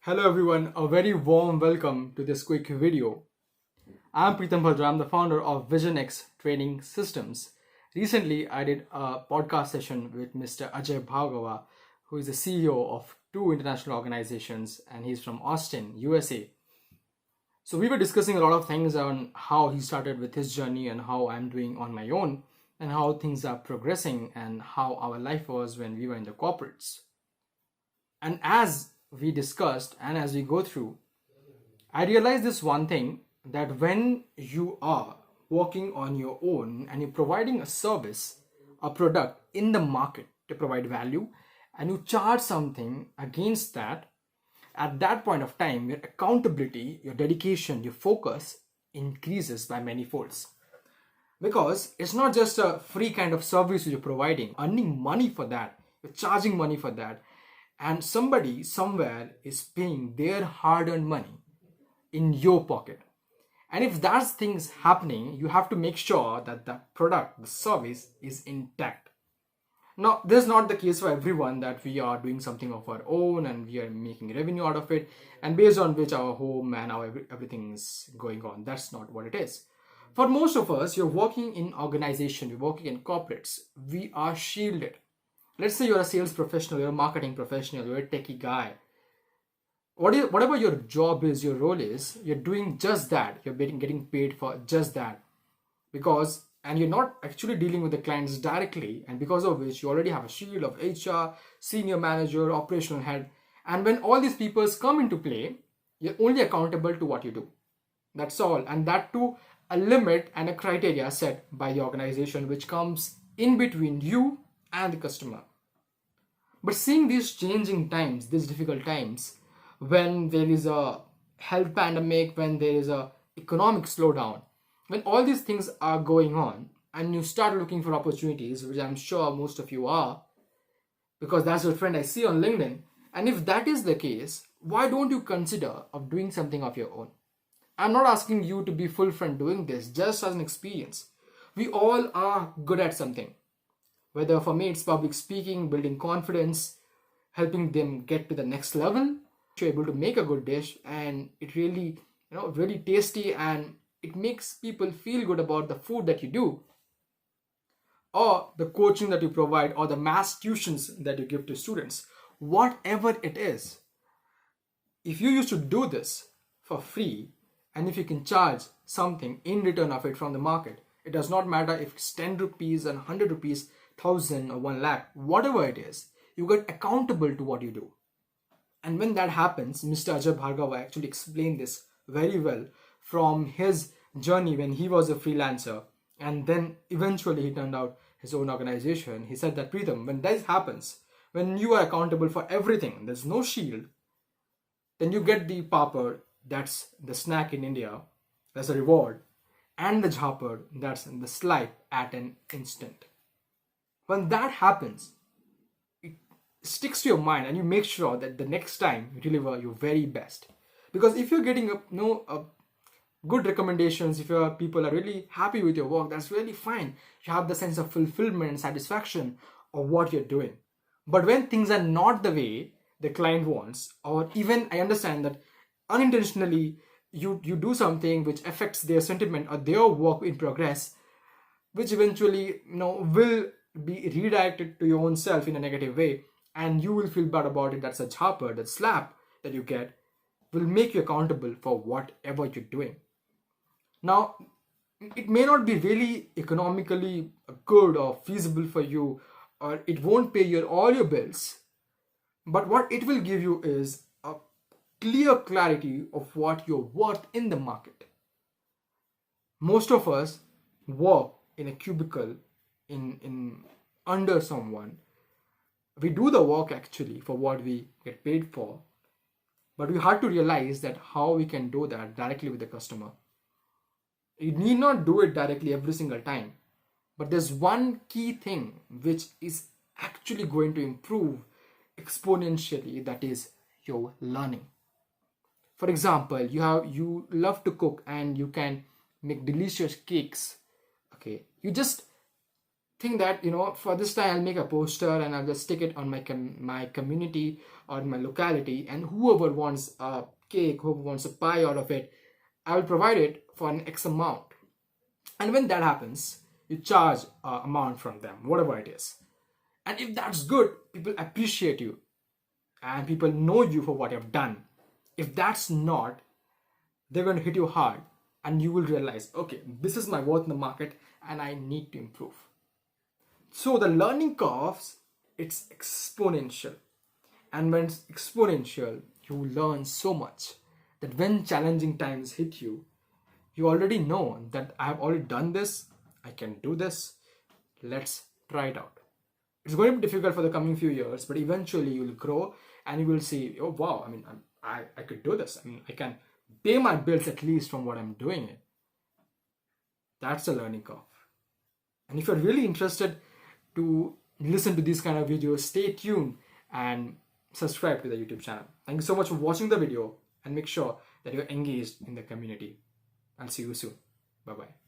Hello everyone, a very warm welcome to this quick video. I'm Pritam Bhadra, I'm the founder of VisionX Training Systems. Recently, I did a podcast session with Mr. Ajay Bhargava, who is the CEO of two international organizations, and he's from Austin, USA. So we were discussing a lot of things on how he started with his journey and how I'm doing on my own, and how things are progressing and how our life was when we were in the corporates. And as we discussed and as we go through, I realized this one thing, that when you are working on your own and you're providing a service, a product in the market to provide value, and you charge something against that, at that point of time, your accountability, your dedication, your focus increases by many folds. Because it's not just a free kind of service you're providing, earning money for that, you're charging money for that, and somebody somewhere is paying their hard-earned money in your pocket. And if that's things happening, you have to make sure that the product, the service is intact. Now, this is not the case for everyone, that we are doing something of our own and we are making revenue out of it, and based on which our home and our everything is going on. That's not what it is. For most of us, you're working in organization, you're working in corporates, we are shielded. Let's say you're a sales professional, you're a marketing professional, you're a techie guy. Whatever your job is, your role is, you're doing just that. You're getting paid for just that. And you're not actually dealing with the clients directly, and because of which you already have a shield of HR, senior manager, operational head. And when all these people come into play, you're only accountable to what you do. That's all. And that too, a limit and a criteria set by the organization, which comes in between you and the customer. But seeing these changing times, these difficult times, when there is a health pandemic, when there is a economic slowdown, when all these things are going on, and you start looking for opportunities, which I'm sure most of you are, because that's your trend I see on LinkedIn. And if that is the case, why don't you consider of doing something of your own? I'm not asking you to be full front doing this, just as an experience. We all are good at something. Whether for me it's public speaking, building confidence, helping them get to the next level. You're able to make a good dish and it really, really tasty, and it makes people feel good about the food that you do, or the coaching that you provide, or the mass tuitions that you give to students. Whatever it is, if you used to do this for free, and if you can charge something in return of it from the market, it does not matter if it's 10 rupees and 100 rupees, 1,000 or 1 lakh, whatever it is, you get accountable to what you do. And when that happens, Mr. Ajay Bhargava actually explained this very well from his journey when he was a freelancer, and then eventually he turned out his own organization. He said that, Pritam, when this happens, when you are accountable for everything, there's no shield, then you get the papad, that's the snack in India, that's a reward, and the jhapad, that's the slipe at an instant. When that happens, it sticks to your mind, and you make sure that the next time you deliver your very best. Because if you're getting good recommendations, if your people are really happy with your work, that's really fine. You have the sense of fulfillment and satisfaction of what you're doing. But when things are not the way the client wants, or even I understand that unintentionally you do something which affects their sentiment or their work in progress, which eventually will be redirected to your own self in a negative way, and you will feel bad about it. That's a jhapad, that slap that you get will make you accountable for whatever you're doing. Now, it may not be really economically good or feasible for you, or it won't pay all your bills, but what it will give you is a clear clarity of what you're worth in the market. Most of us work in a cubicle in under someone. We do the work actually for what we get paid for, but we have to realize that how we can do that directly with the customer. You need not do it directly every single time, but there's one key thing which is actually going to improve exponentially, that is your learning. For example, you love to cook and you can make delicious cakes. Okay, you just think that, for this time I'll make a poster and I'll just stick it on my community or my locality, and whoever wants a cake, whoever wants a pie out of it, I will provide it for an X amount. And when that happens, you charge an amount from them, whatever it is. And if that's good, people appreciate you and people know you for what you've done. If that's not, they're going to hit you hard and you will realize, okay, this is my worth in the market and I need to improve. So the learning curves, it's exponential. And when it's exponential, you learn so much that when challenging times hit you, you already know that I have already done this, I can do this, let's try it out. It's going to be difficult for the coming few years, but eventually you will grow and you will see, oh wow, I mean, I could do this. I mean, I can pay my bills at least from what I'm doing it. That's a learning curve. And if you're really interested to listen to these kind of videos, stay tuned and subscribe to the YouTube channel. Thank you so much for watching the video, and make sure that you're engaged in the community. I'll see you soon. Bye-bye.